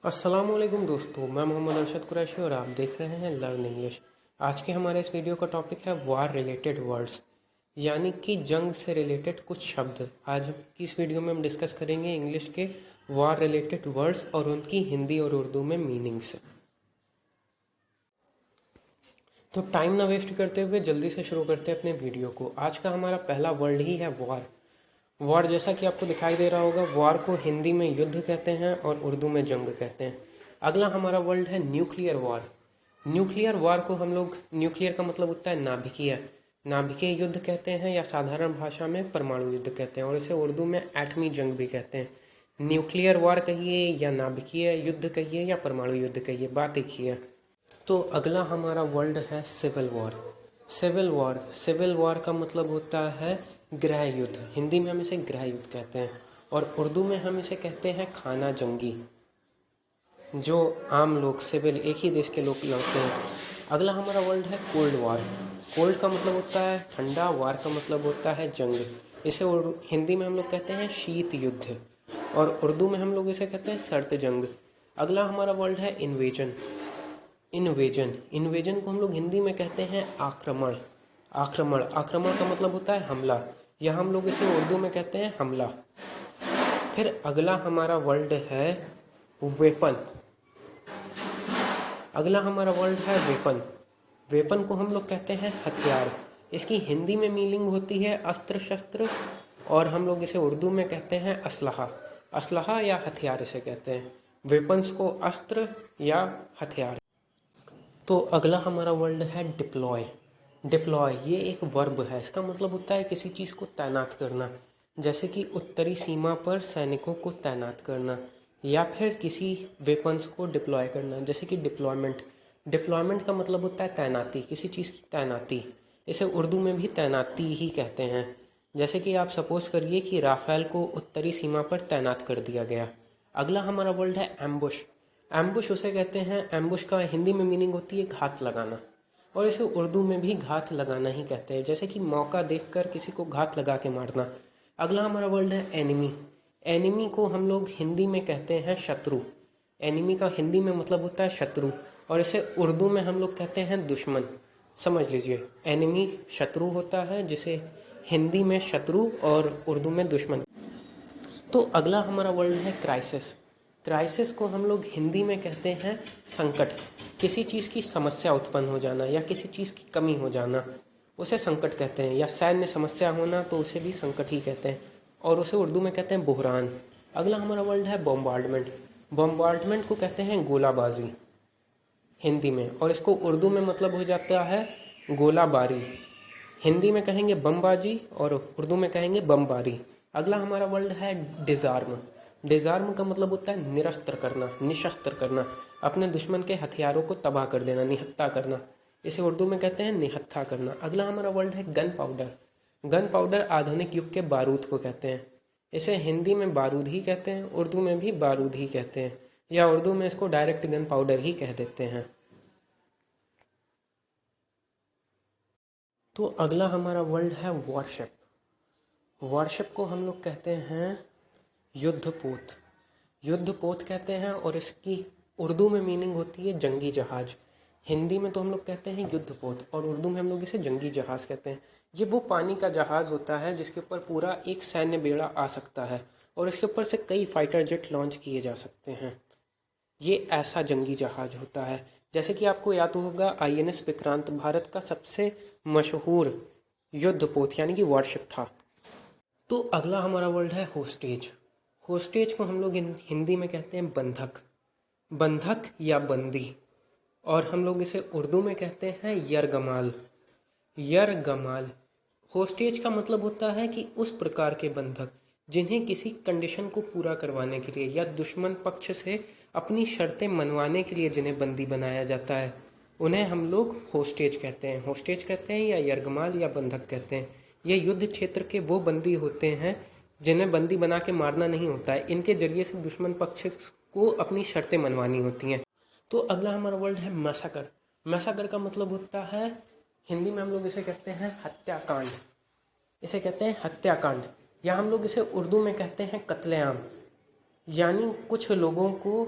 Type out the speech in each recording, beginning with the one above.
अस्सलामुअलैकुम दोस्तों, मैं मोहम्मद अरशद कुरैशी और आप देख रहे हैं लर्न इंग्लिश। आज के हमारे इस वीडियो का टॉपिक है वार रिलेटेड वर्ड्स, यानी कि जंग से रिलेटेड कुछ शब्द। आज की इस वीडियो में हम डिस्कस करेंगे इंग्लिश के वार रिलेटेड वर्ड्स और उनकी हिंदी और उर्दू में मीनिंग्स। तो टाइम ना वेस्ट करते हुए जल्दी से शुरू करते हैं अपने वीडियो को। आज का हमारा पहला वर्ड ही है वॉर। वॉर जैसा कि आपको दिखाई दे रहा होगा, वॉर को हिंदी में युद्ध कहते हैं और उर्दू में जंग कहते हैं। अगला हमारा वर्ड है न्यूक्लियर वॉर। न्यूक्लियर वॉर को हम लोग, न्यूक्लियर का मतलब होता है नाभिकीय, नाभिकीय युद्ध कहते हैं या साधारण भाषा में परमाणु युद्ध कहते हैं, और इसे उर्दू में एटमी जंग भी कहते हैं। न्यूक्लियर वॉर कहिए या नाभिकीय युद्ध कहिए या परमाणु युद्ध कहिए, बात एक ही है। तो अगला हमारा वर्ड है civil war. Civil war, civil war का मतलब होता है गृह युद्ध। हिंदी में हम इसे गृह युद्ध कहते हैं और उर्दू में हम इसे कहते हैं खाना जंगी, जो आम लोग, सिविल, एक ही देश के लोग लड़ते हैं। अगला हमारा वर्ड है कोल्ड वॉर। कोल्ड का मतलब होता है ठंडा, वार का मतलब होता है जंग। इसे हिंदी में हम लोग कहते हैं शीत युद्ध और उर्दू में हम लोग इसे कहते हैं सर्द जंग। अगला हमारा वर्ड है इन्वेजन। इन्वेजन, इन्वेजन को हम लोग हिंदी में कहते हैं आक्रमण। आक्रमण, आक्रमण का मतलब होता है हमला, या हम लोग इसे उर्दू में कहते हैं हमला। फिर अगला हमारा वर्ड है वेपन। अगला हमारा वर्ड है वेपन। वेपन को हम लोग कहते हैं हथियार। इसकी हिंदी में मीनिंग होती है अस्त्र शस्त्र और हम लोग इसे उर्दू में कहते हैं असलहा। असलहा या हथियार इसे कहते हैं। वेपन्स को अस्त्र या हथियार। तो अगला हमारा वर्ड है डिप्लॉय। डिप्लॉय ये एक वर्ब है। इसका मतलब होता है किसी चीज़ को तैनात करना, जैसे कि उत्तरी सीमा पर सैनिकों को तैनात करना, या फिर किसी वेपन्स को डिप्लॉय करना, जैसे कि डिप्लॉयमेंट। डिप्लॉयमेंट का मतलब होता है तैनाती, किसी चीज़ की तैनाती। इसे उर्दू में भी तैनाती ही कहते हैं। जैसे कि आप सपोज करिए कि राफेल को उत्तरी सीमा पर तैनात कर दिया गया। अगला हमारा वर्ड है एम्बुश। एम्बुश उसे कहते हैं, एम्बुश का हिंदी में मीनिंग होती है घात लगाना, और इसे उर्दू में भी घात लगाना ही कहते हैं, जैसे कि मौका देखकर किसी को घात लगा के मारना। अगला हमारा वर्ड है एनिमी। एनिमी को हम लोग हिंदी में कहते हैं शत्रु। एनिमी का हिंदी में मतलब होता है शत्रु और इसे उर्दू में हम लोग कहते हैं दुश्मन। समझ लीजिए, एनिमी शत्रु होता है, जिसे हिंदी में शत्रु और उर्दू में दुश्मन। तो अगला हमारा वर्ड है क्राइसिस। क्राइसिस को हम लोग हिंदी में कहते हैं संकट। किसी चीज़ की समस्या उत्पन्न हो जाना या किसी चीज़ की कमी हो जाना, उसे संकट कहते हैं, या सैन्य समस्या होना तो उसे भी संकट ही कहते हैं, और उसे उर्दू में कहते हैं बुहरान। अगला हमारा वर्ड है बॉम्बार्डमेंट। बॉम्बार्डमेंट को कहते हैं गोलाबाजी हिंदी में, और इसको उर्दू में मतलब हो जाता है गोलाबारी। हिंदी में कहेंगे बमबाजी और उर्दू में कहेंगे बमबारी। अगला हमारा वर्ड है डिज़ार्म। डिज़ार्म का मतलब होता है निरस्त्र करना, निशस्त्र करना, अपने दुश्मन के हथियारों को तबाह कर देना, निहत्था करना। इसे उर्दू में कहते हैं निहत्था करना। अगला हमारा वर्ड है गन पाउडर। गन पाउडर आधुनिक युग के बारूद को कहते हैं। इसे हिंदी में बारूद ही कहते हैं, उर्दू में भी बारूद ही कहते हैं, या उर्दू में इसको डायरेक्ट गन पाउडर ही कह देते हैं। तो अगला हमारा वर्ड है वॉरशिप। वॉरशिप को हम लोग कहते हैं युद्धपोत। युद्धपोत कहते हैं और इसकी उर्दू में मीनिंग होती है जंगी जहाज। हिंदी में तो हम लोग कहते हैं युद्धपोत और उर्दू में हम लोग इसे जंगी जहाज कहते हैं। ये वो पानी का जहाज होता है जिसके ऊपर पूरा एक सैन्य बेड़ा आ सकता है और इसके ऊपर से कई फाइटर जेट लॉन्च किए जा सकते हैं। ये ऐसा जंगी जहाज होता है। जैसे कि आपको याद होगा, INS विक्रांत भारत का सबसे मशहूर युद्धपोत यानी कि वॉरशिप था। तो अगला हमारा वर्ड है होस्टेज। होस्टेज को हम लोग हिंदी में कहते हैं बंधक, बंधक या बंदी, और हम लोग इसे उर्दू में कहते हैं यरगमाल। यरगमाल। होस्टेज का मतलब होता है कि उस प्रकार के बंधक जिन्हें किसी कंडीशन को पूरा करवाने के लिए या दुश्मन पक्ष से अपनी शर्तें मनवाने के लिए जिन्हें बंदी बनाया जाता है, उन्हें हम लोग होस्टेज कहते हैं। होस्टेज कहते हैं या यरगमाल या बंधक कहते हैं। ये युद्ध क्षेत्र के वो बंदी होते हैं जिन्हें बंदी बना के मारना नहीं होता है, इनके जरिए से दुश्मन पक्ष को अपनी शर्तें मनवानी होती हैं। तो अगला हमारा वर्ड है मैसाकर। मैसाकर का मतलब होता है, हिंदी में हम लोग इसे कहते हैं हत्याकांड। इसे कहते हैं हत्याकांड, या हम लोग इसे उर्दू में कहते हैं कत्लेआम। यानी कुछ लोगों को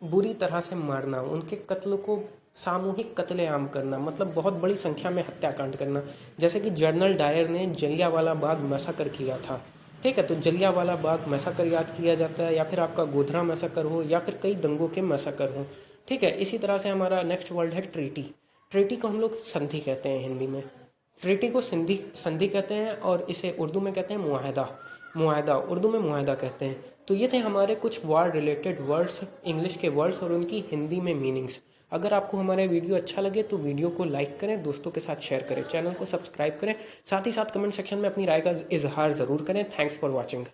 बुरी तरह से मारना, उनके कत्ल को सामूहिक कत्लेआम करना, मतलब बहुत बड़ी संख्या में हत्याकांड करना। जैसे कि जनरल डायर ने जलियांवाला बाग मैसाकर किया था। ठीक है, तो जलियांवाला बाग मैसाकर याद किया जाता है, या फिर आपका गोधरा मैसाकर हो, या फिर कई दंगों के मैसाकर हो। ठीक है, इसी तरह से हमारा नेक्स्ट वर्ड है ट्रीटी। ट्रीटी को हम लोग संधि कहते हैं हिंदी में। ट्रीटी को संधि संधि कहते हैं, और इसे उर्दू में कहते हैं मुआहदा। मुआहदा उर्दू में मुआहदा कहते हैं। तो ये थे हमारे कुछ वार रिलेटेड वर्ड्स, इंग्लिश के वर्ड्स और उनकी हिंदी में मीनिंग्स। अगर आपको हमारा वीडियो अच्छा लगे तो वीडियो को लाइक करें, दोस्तों के साथ शेयर करें, चैनल को सब्सक्राइब करें, साथ ही साथ कमेंट सेक्शन में अपनी राय का इजहार ज़रूर करें। Thanks for watching.